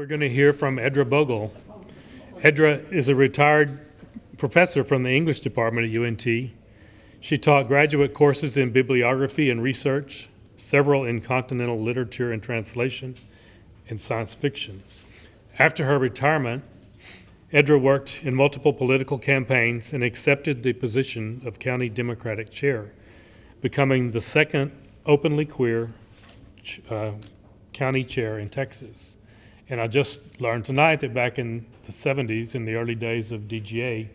We're going to hear from Edra Bogle. Edra is a retired professor from the English department at UNT. She taught graduate courses in bibliography and research, several in Continental Literature and translation, and science fiction. After her retirement, Edra worked in multiple political campaigns and accepted the position of County Democratic Chair, becoming the second openly queer county chair in Texas. And I just learned tonight that back in the 70s, in the early days of DGA,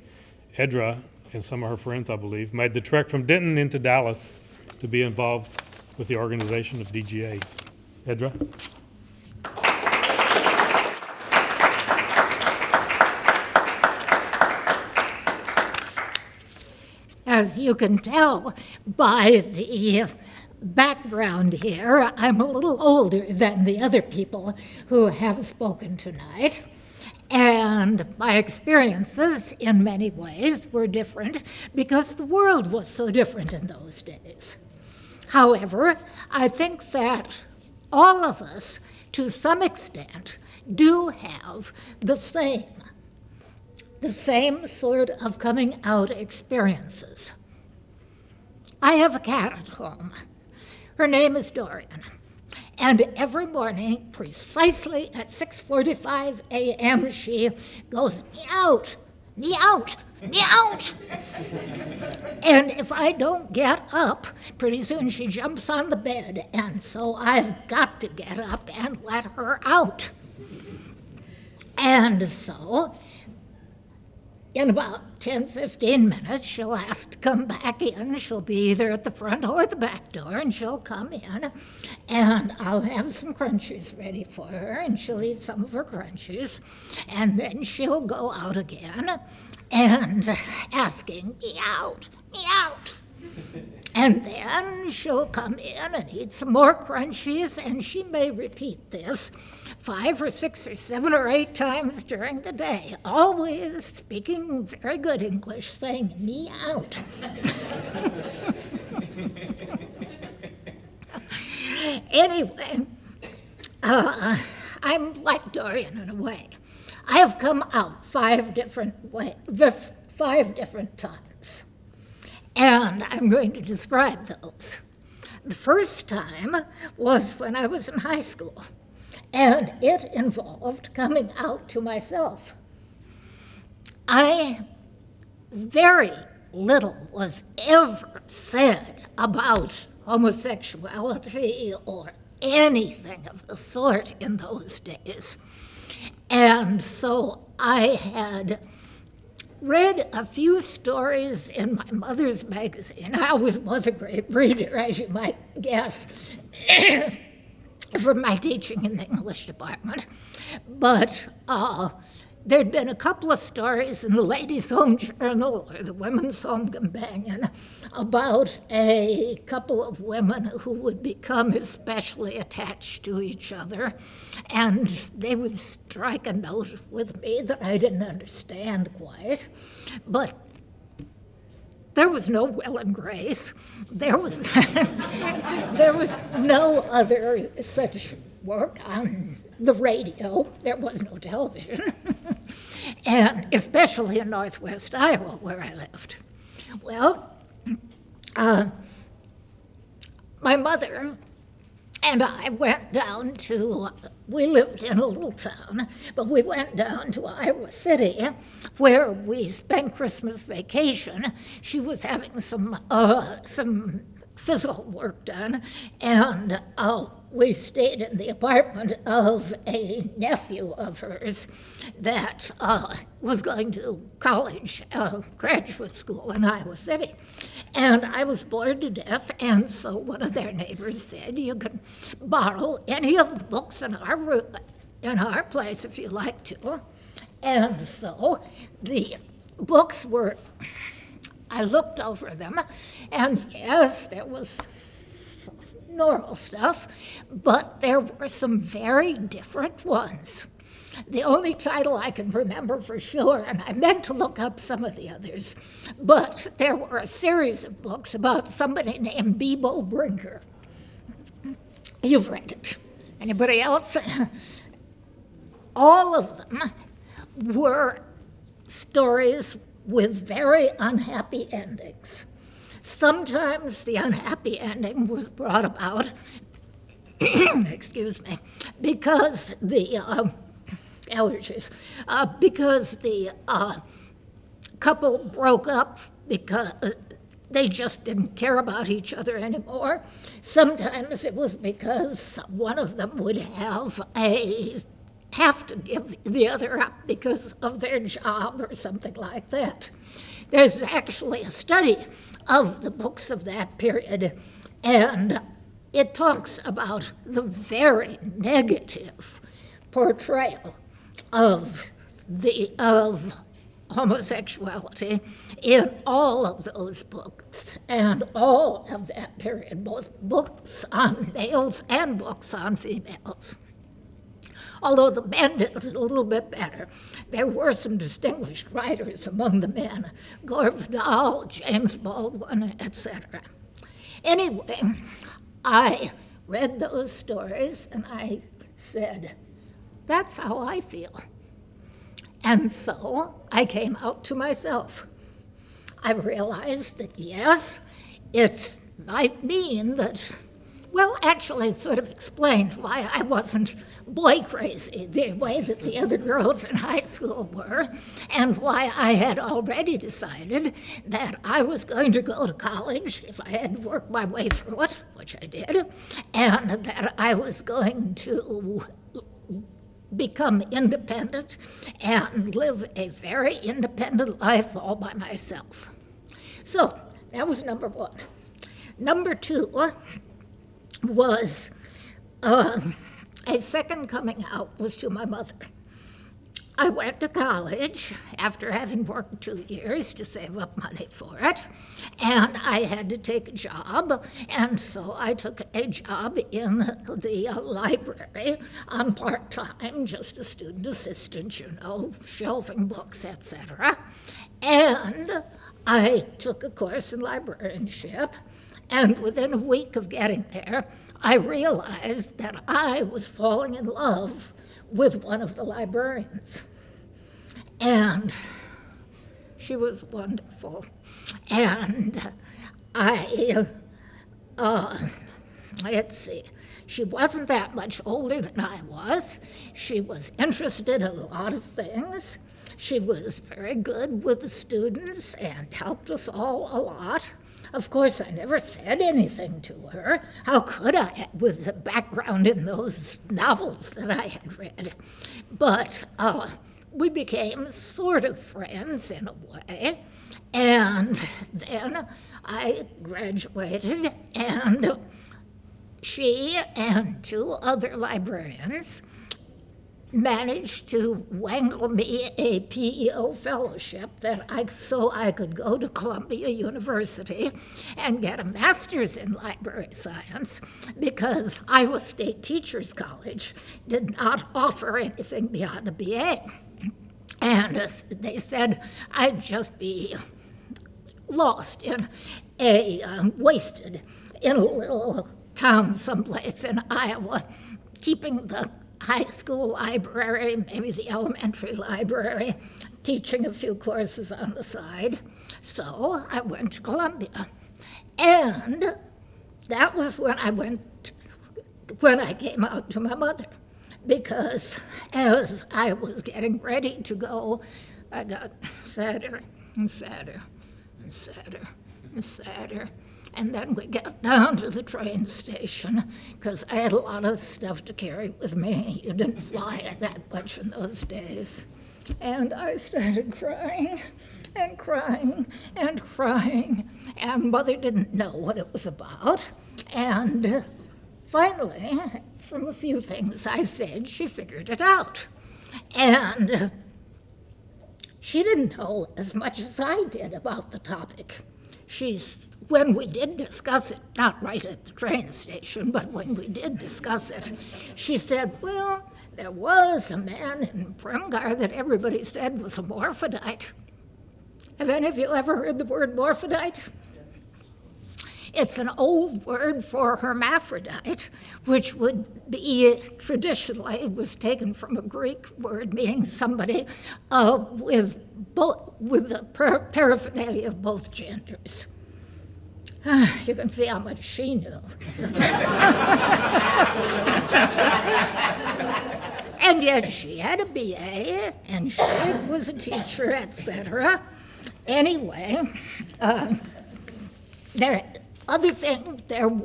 Edra and some of her friends, I believe, made the trek from Denton into Dallas to be involved with the organization of DGA. Edra? As you can tell by the background here, I'm a little older than the other people who have spoken tonight, and my experiences in many ways were different because the world was so different in those days. However, I think that all of us, to some extent, do have the same sort of coming out experiences. I have a cat at home. Her name is Dorian. And every morning, precisely at 6:45 a.m., she goes, meow, meow, meow. And if I don't get up, pretty soon she jumps on the bed. And so I've got to get up and let her out. And so in about 10-15 minutes, she'll ask to come back in. She'll be either at the front or the back door, and she'll come in, and I'll have some crunchies ready for her, and she'll eat some of her crunchies, and then she'll go out again and asking, meow, meow. And then she'll come in and eat some more crunchies, and she may repeat this 5 or 6 or 7 or 8 times during the day, always speaking very good English, saying me out. Anyway, I'm like Dorian in a way. I have come out 5 different times. And I'm going to describe those. The first time was when I was in high school, and it involved coming out to myself. Very little was ever said about homosexuality or anything of the sort in those days. And so I had read a few stories in my mother's magazine. I always was a great reader, as you might guess, from my teaching in the English department. But there'd been a couple of stories in the Ladies' Home Journal or the Women's Home Companion about a couple of women who would become especially attached to each other, and they would strike a note with me that I didn't understand quite, but there was no Will and Grace. There was no other such work on the radio. There was no television, and especially in Northwest Iowa, where I lived. Well, my mother and I went down to, we lived in a little town, but we went down to Iowa City where we spent Christmas vacation. She was having some physical work done, and we stayed in the apartment of a nephew of hers that was going to college, graduate school in Iowa City. And I was bored to death, and so one of their neighbors said, you can borrow any of the books in our place if you like to. And so the books were, I looked over them, and yes, there was normal stuff, but there were some very different ones. The only title I can remember for sure, and I meant to look up some of the others, but there were a series of books about somebody named Bebo Brinker. You've read it. Anybody else? all of them were stories with very unhappy endings. Sometimes the unhappy ending was brought about, excuse me, because the allergies, because the couple broke up because they just didn't care about each other anymore. Sometimes it was because one of them would have to give the other up because of their job or something like that. There's actually a study of the books of that period, and it talks about the very negative portrayal of homosexuality in all of those books and all of that period, both books on males and books on females. Although the men did it a little bit better. There were some distinguished writers among the men, Gore Vidal, James Baldwin, etc. Anyway, I read those stories and I said, that's how I feel. And so I came out to myself. I realized that, yes, it might mean that, well, actually, it sort of explained why I wasn't boy crazy the way that the other girls in high school were, and why I had already decided that I was going to go to college if I had to work my way through it, which I did, and that I was going to become independent and live a very independent life all by myself. So that was number one. Number two was a second coming out was to my mother. I went to college after having worked 2 years to save up money for it, and I had to take a job, and so I took a job in the library on part-time, just a student assistant, shelving books, etc. And I took a course in librarianship, and within a week of getting there, I realized that I was falling in love with one of the librarians. And she was wonderful. And let's see, she wasn't that much older than I was. She was interested in a lot of things. She was very good with the students and helped us all a lot. Of course, I never said anything to her. How could I, with the background in those novels that I had read? But we became sort of friends in a way. And then I graduated, and she and 2 other librarians managed to wangle me a PEO fellowship so I could go to Columbia University and get a master's in library science, because Iowa State Teachers College did not offer anything beyond a BA. And they said I'd just be lost in wasted in a little town someplace in Iowa, keeping the high school library, maybe the elementary library, teaching a few courses on the side. So I went to Columbia. And that was when I came out to my mother, because as I was getting ready to go, I got sadder and sadder and sadder and sadder. And then we got down to the train station, because I had a lot of stuff to carry with me. You didn't fly that much in those days. And I started crying and crying and crying, and Mother didn't know what it was about. And finally, from a few things I said, she figured it out. And she didn't know as much as I did about the topic. When we did discuss it, not right at the train station, but when we did discuss it, she said, well, there was a man in Primgar that everybody said was a morphodite. Have any of you ever heard the word morphodite? It's an old word for hermaphrodite, which would be traditionally, it was taken from a Greek word meaning somebody with the paraphernalia of both genders. You can see how much she knew. And yet she had a BA, and she was a teacher, etc. Anyway, there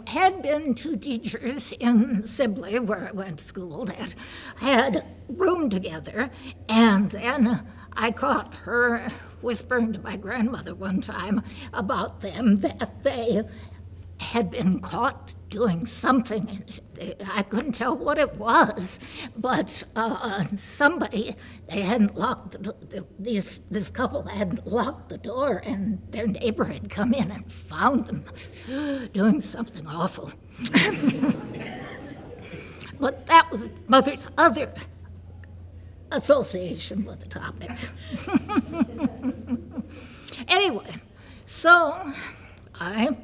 had been two teachers in Sibley, where I went to school, that had roomed together, and then I caught her whispering to my grandmother one time about them, that they had been caught doing something. I couldn't tell what it was, but somebody, they hadn't locked, this couple hadn't locked the door, and their neighbor had come in and found them doing something awful. But that was Mother's other association with the topic. Anyway, so I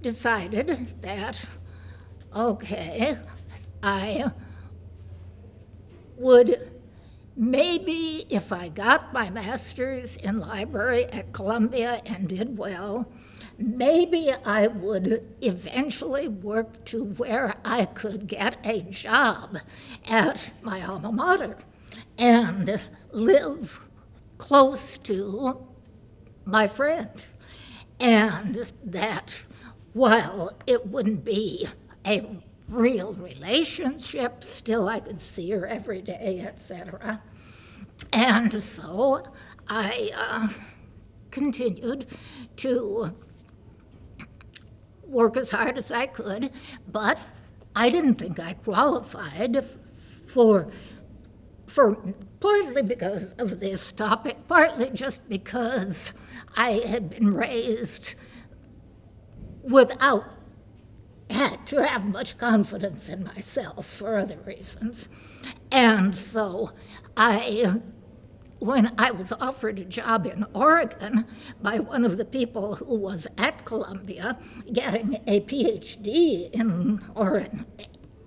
decided that, okay, I would maybe, if I got my master's in library at Columbia and did well, maybe I would eventually work to where I could get a job at my alma mater and live close to my friend. And that while it wouldn't be a real relationship, still I could see her every day, etc. And so I continued to work as hard as I could, but I didn't think I qualified for partly because of this topic, partly just because I had been raised had to have much confidence in myself for other reasons. And so when I was offered a job in Oregon by one of the people who was at Columbia getting a PhD in Oregon,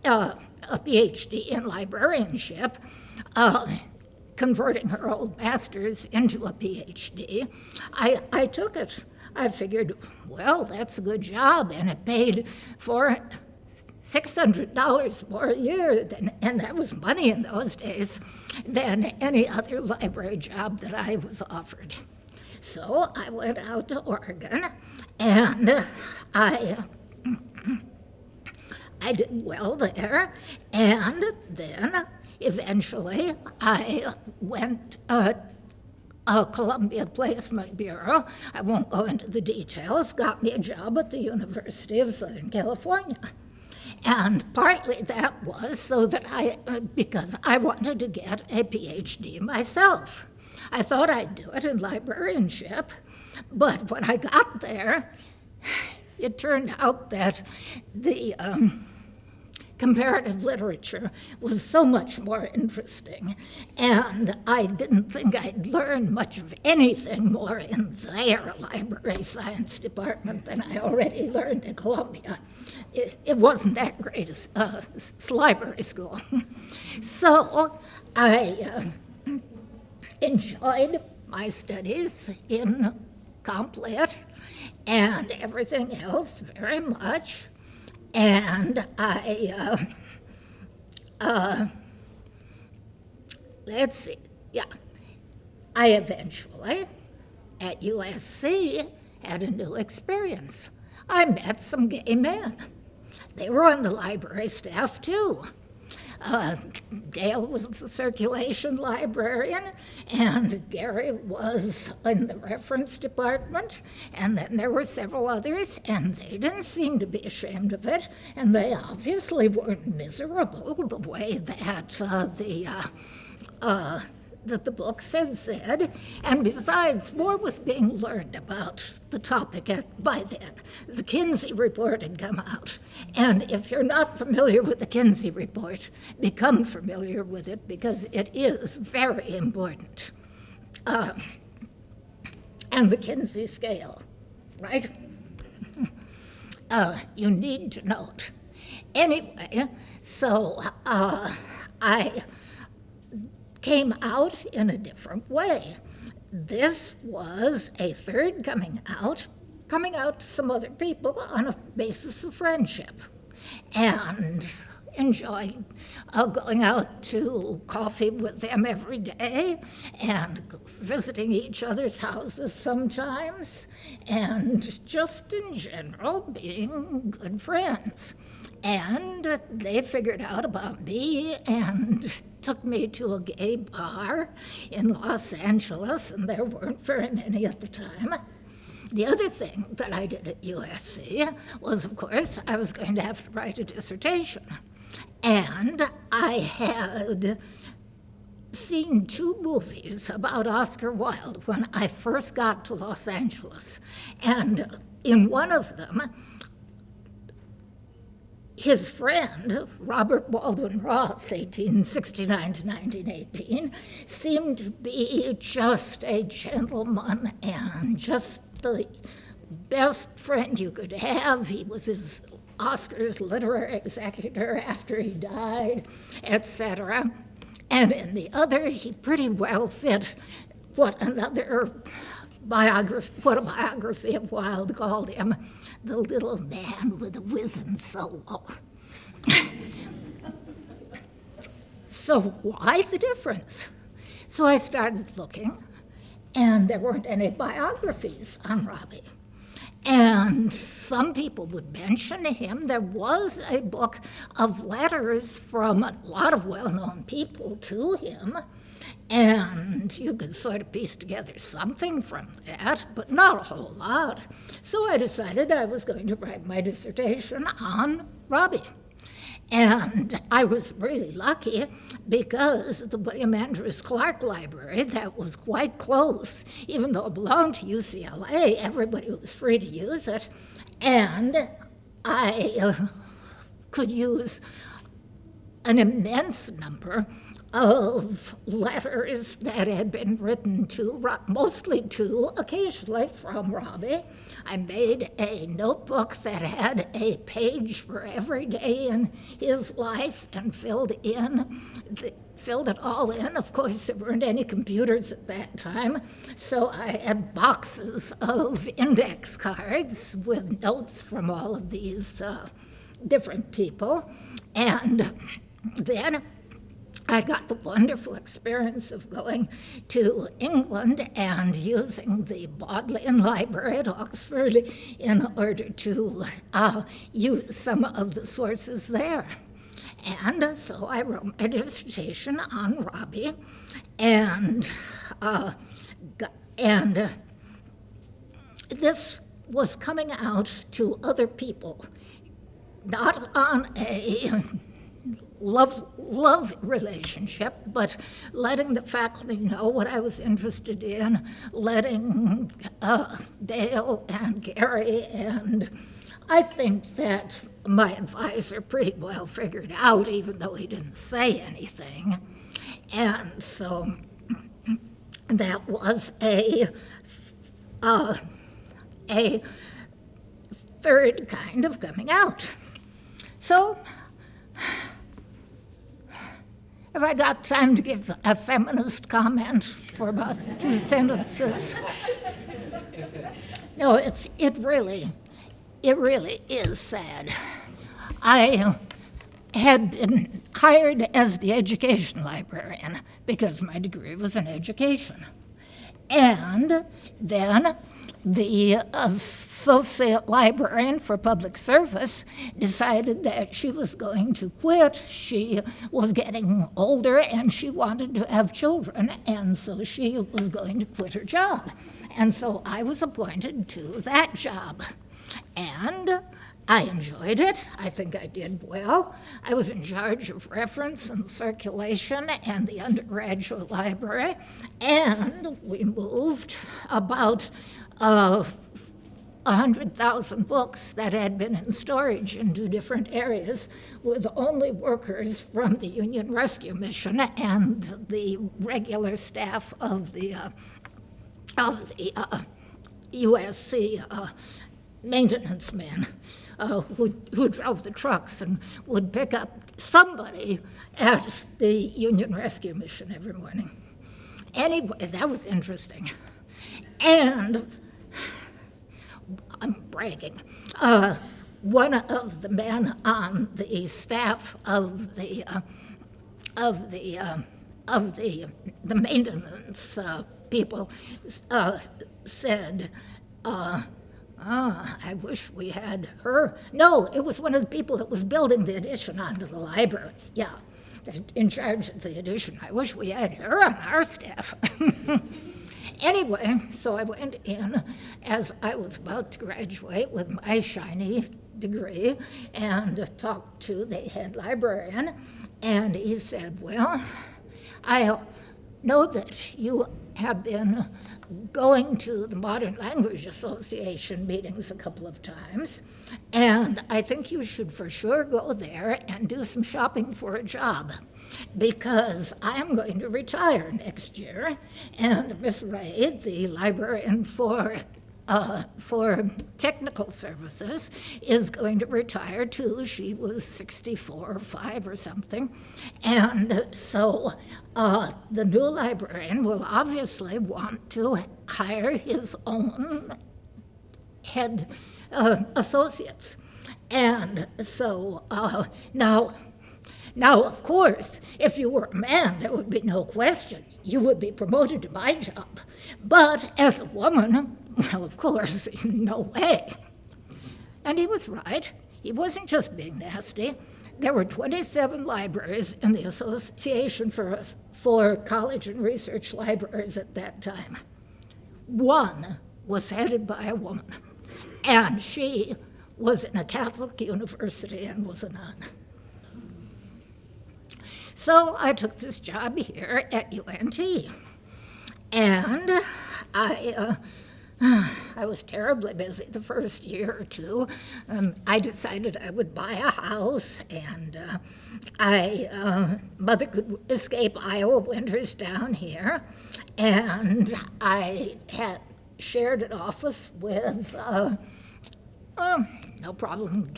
a PhD in librarianship, converting her old master's into a PhD, I took it. I figured, well, that's a good job, and it paid for $600 more a year, and that was money in those days, than any other library job that I was offered. So I went out to Oregon, and I did well there, and then eventually I went Columbia Placement Bureau, I won't go into the details, got me a job at the University of Southern California. And partly that was so that because I wanted to get a PhD myself. I thought I'd do it in librarianship, but when I got there, it turned out that the comparative literature was so much more interesting, and I didn't think I'd learn much of anything more in their library science department than I already learned at Columbia. It wasn't that great a library school. So I enjoyed my studies in Comp Lit and everything else very much. And I eventually, at USC, had a new experience. I met some gay men. They were on the library staff, too. Dale was the circulation librarian, and Gary was in the reference department, and then there were several others, and they didn't seem to be ashamed of it, and they obviously weren't miserable the way that that the books had said, and besides, more was being learned about the topic by then. The Kinsey Report had come out, and if you're not familiar with the Kinsey Report, become familiar with it because it is very important. And the Kinsey scale, right? you need to note. Anyway, so I came out in a different way. This was a third coming out to some other people on a basis of friendship, and enjoyed going out to coffee with them every day and visiting each other's houses sometimes, and just in general being good friends. And they figured out about me and took me to a gay bar in Los Angeles, and there weren't very many at the time. The other thing that I did at USC was, of course, I was going to have to write a dissertation. And I had seen 2 movies about Oscar Wilde when I first got to Los Angeles. And in one of them, his friend, Robert Baldwin Ross, 1869 to 1918, seemed to be just a gentleman and just the best friend you could have. He was his Oscar's literary executor after he died, etc. And in the other, he pretty well fit what a biography of Wilde called him, the little man with a wizened soul. So why the difference? So I started looking, and there weren't any biographies on Robbie. And some people would mention him. There was a book of letters from a lot of well-known people to him, and you could sort of piece together something from that, but not a whole lot. So I decided I was going to write my dissertation on Robbie. And I was really lucky because the William Andrews Clark Library, that was quite close, even though it belonged to UCLA, everybody was free to use it. And I could use an immense number of letters that had been written to, mostly to, occasionally from Robbie. I made a notebook that had a page for every day in his life and filled it all in. Of course, there weren't any computers at that time, so I had boxes of index cards with notes from all of these different people. And then I got the wonderful experience of going to England and using the Bodleian Library at Oxford in order to use some of the sources there. And so I wrote my dissertation on Robbie, and this was coming out to other people, not on a love relationship, but letting the faculty know what I was interested in, letting Dale and Gary, and I think that my advisor pretty well figured out, even though he didn't say anything. And so that was a third kind of coming out. So, have I got time to give a feminist comment for about 2 sentences? No, it really is sad. I had been hired as the education librarian because my degree was in education. And then the associate librarian for public service decided that she was going to quit. She was getting older and she wanted to have children, and so she was going to quit her job. And so I was appointed to that job. And I enjoyed it. I think I did well. I was in charge of reference and circulation and the undergraduate library, and we moved about 100,000 books that had been in storage in 2 different areas with only workers from the Union Rescue Mission and the regular staff of the USC maintenance men who drove the trucks and would pick up somebody at the Union Rescue Mission every morning. Anyway, that was interesting. And I'm bragging. One of the men on the staff of the maintenance people said, I wish we had her. No, it was one of the people that was building the addition onto the library. Yeah, in charge of the addition. I wish we had her on our staff. Anyway, so I went in as I was about to graduate with my shiny degree and talked to the head librarian, and he said, well, I know that you have been going to the Modern Language Association meetings a couple of times, and I think you should for sure go there and do some shopping for a job, because I'm going to retire next year, and Miss Ray, the librarian for technical services, is going to retire too. She was 64 or 5 or something. And so the new librarian will obviously want to hire his own head associates. And so now, of course, if you were a man, there would be no question. You would be promoted to my job. But as a woman, well, of course, no way. And he was right. He wasn't just being nasty. There were 27 libraries in the Association for College and Research Libraries at that time. One was headed by a woman, and she was in a Catholic university and was a nun. So I took this job here at UNT, and I was terribly busy the first year or two. I decided I would buy a house, and Mother could escape Iowa winters down here, and I had shared an office with no problem,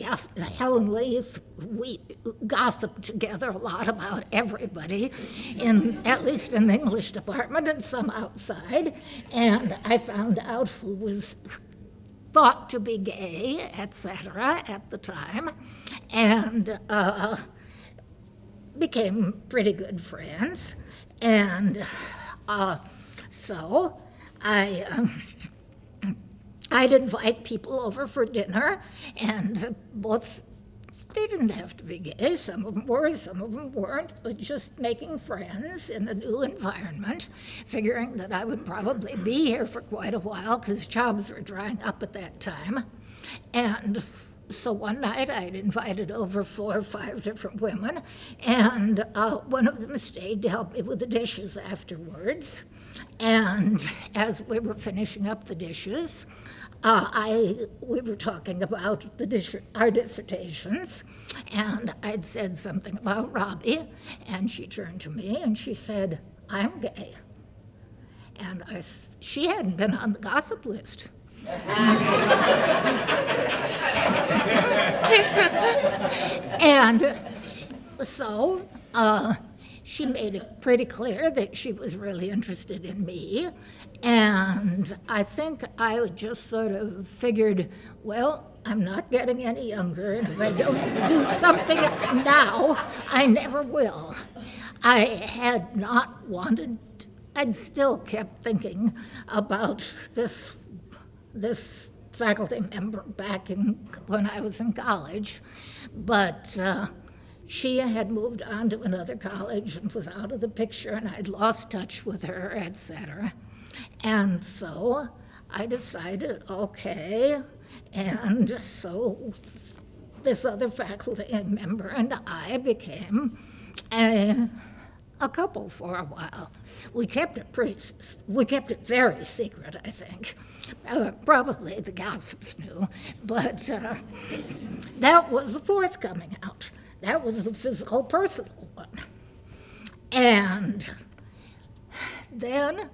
Helen Leaf. We gossiped together a lot about everybody, at least in the English department and some outside. And I found out who was thought to be gay, etc., at the time, and became pretty good friends. And so I'd invite people over for dinner, and they didn't have to be gay. Some of them were, some of them weren't, but just making friends in a new environment, figuring that I would probably be here for quite a while because jobs were drying up at that time. And so one night I'd invited over 4 or 5 different women, and one of them stayed to help me with the dishes afterwards. And as we were finishing up the dishes, we were talking about our dissertations, and I'd said something about Robbie, and she turned to me and she said, "I'm gay." And she hadn't been on the gossip list. And so she made it pretty clear that she was really interested in me. And I think I just sort of figured, well, I'm not getting any younger, and if I don't do something now, I never will. I had not wanted, I'd still kept thinking about this faculty member back when I was in college, but she had moved on to another college and was out of the picture, and I'd lost touch with her, etc. And so I decided, okay, and so this other faculty member and I became a couple for a while. We kept it very secret, I think. Probably the gossips knew, but that was the fourth coming out. That was the physical, personal one. And then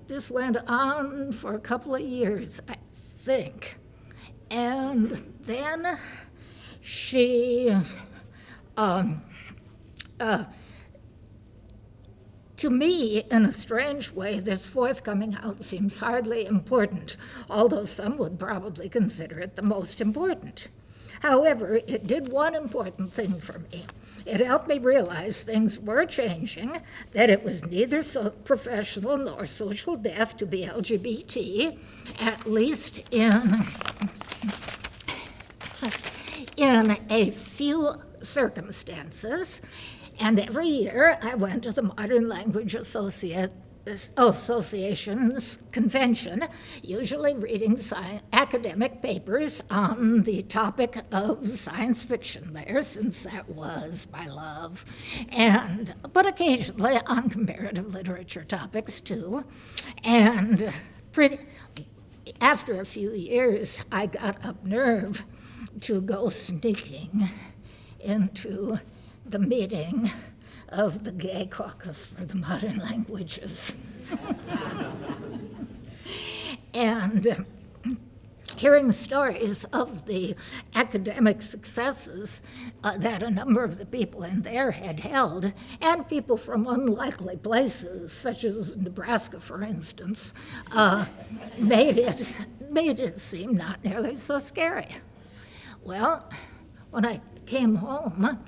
this went on for a couple of years, I think. And then she, to me, in a strange way, this fourth coming out seems hardly important, although some would probably consider it the most important. However, it did one important thing for me. It helped me realize things were changing, that it was neither professional nor social death to be LGBT, at least in a few circumstances. And every year I went to the Modern Language Association's convention, usually reading academic papers on the topic of science fiction there, since that was my love, but occasionally on comparative literature topics too. And after a few years, I got up nerve to go sneaking into the meeting of the Gay Caucus for the Modern Languages. And hearing stories of the academic successes that a number of the people in there had held, and people from unlikely places, such as Nebraska, for instance, made it seem not nearly so scary. Well, when I came home,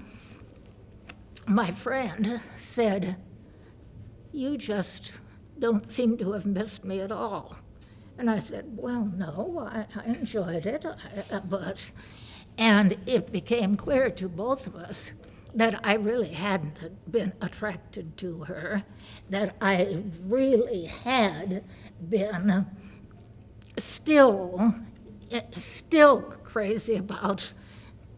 my friend said, "You just don't seem to have missed me at all." And I said, "Well, no, I enjoyed it, and it became clear to both of us that I really hadn't been attracted to her, that I really had been still crazy about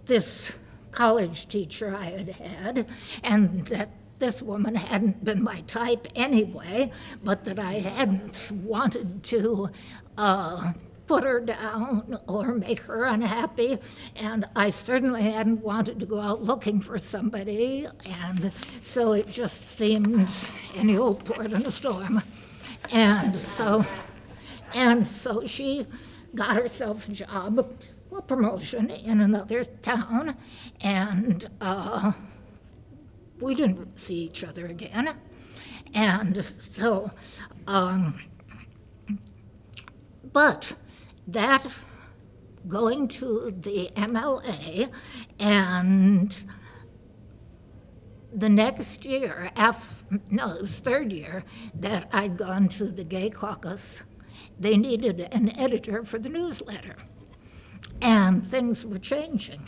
this college teacher I had had, and that this woman hadn't been my type anyway, but that I hadn't wanted to put her down or make her unhappy, and I certainly hadn't wanted to go out looking for somebody, and so it just seemed any old port in a storm. And so she got herself a job, a promotion in another town, and we didn't see each other again. And so, but that going to the MLA, and the next year, it was third year, that I'd gone to the Gay Caucus, they needed an editor for the newsletter. And things were changing.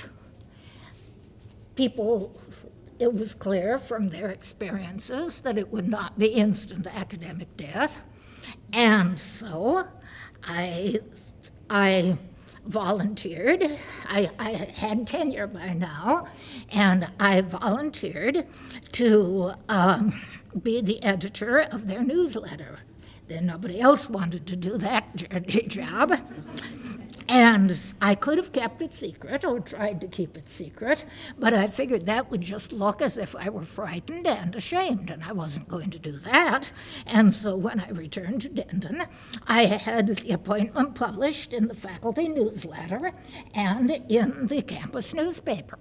It was clear from their experiences that it would not be instant academic death. And so I volunteered. I had tenure by now, and I volunteered to be the editor of their newsletter. Then nobody else wanted to do that dirty job. And I could have kept it secret or tried to keep it secret, but I figured that would just look as if I were frightened and ashamed, and I wasn't going to do that. And so when I returned to Denton, I had the appointment published in the faculty newsletter and in the campus newspaper.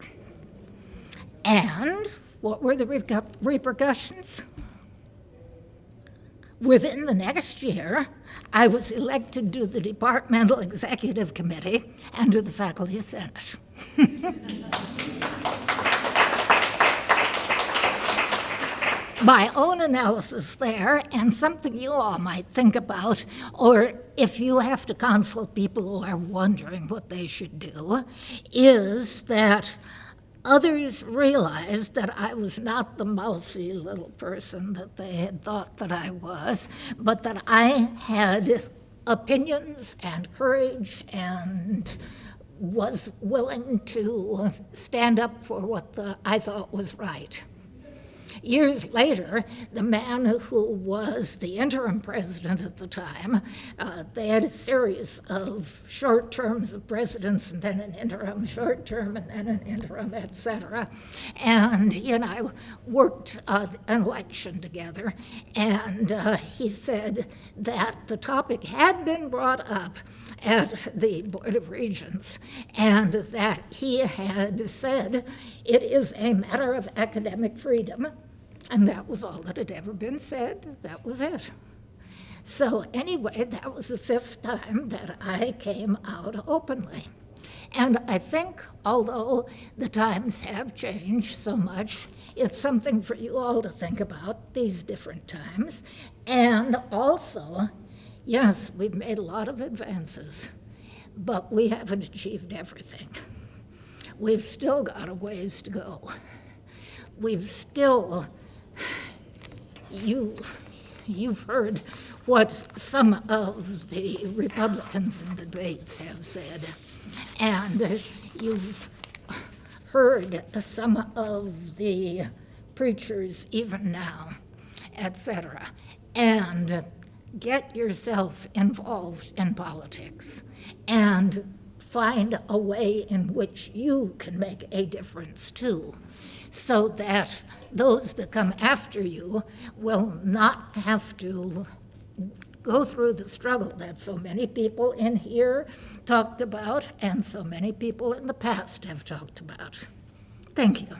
And what were the repercussions? Within the next year, I was elected to the Departmental Executive Committee and to the Faculty Senate. My own analysis there, and something you all might think about, or if you have to consult people who are wondering what they should do, is that others realized that I was not the mousy little person that they had thought that I was, but that I had opinions and courage and was willing to stand up for what I thought was right. Years later, the man who was the interim president at the time, they had a series of short terms of presidents and then an interim, short term and then an interim, et cetera. And he and I worked an election together, and he said that the topic had been brought up at the Board of Regents, and that he had said it is a matter of academic freedom, and that was all that had ever been said. That was it. So anyway, that was the 5th time that I came out openly. And I think, although the times have changed so much, it's something for you all to think about, these different times. And also, yes, we've made a lot of advances, but we haven't achieved everything. We've still got a ways to go. We've still, you've heard what some of the Republicans in the debates have said, and you've heard some of the preachers even now, etc. And get yourself involved in politics and find a way in which you can make a difference too, so that those that come after you will not have to go through the struggle that so many people in here talked about and so many people in the past have talked about. Thank you.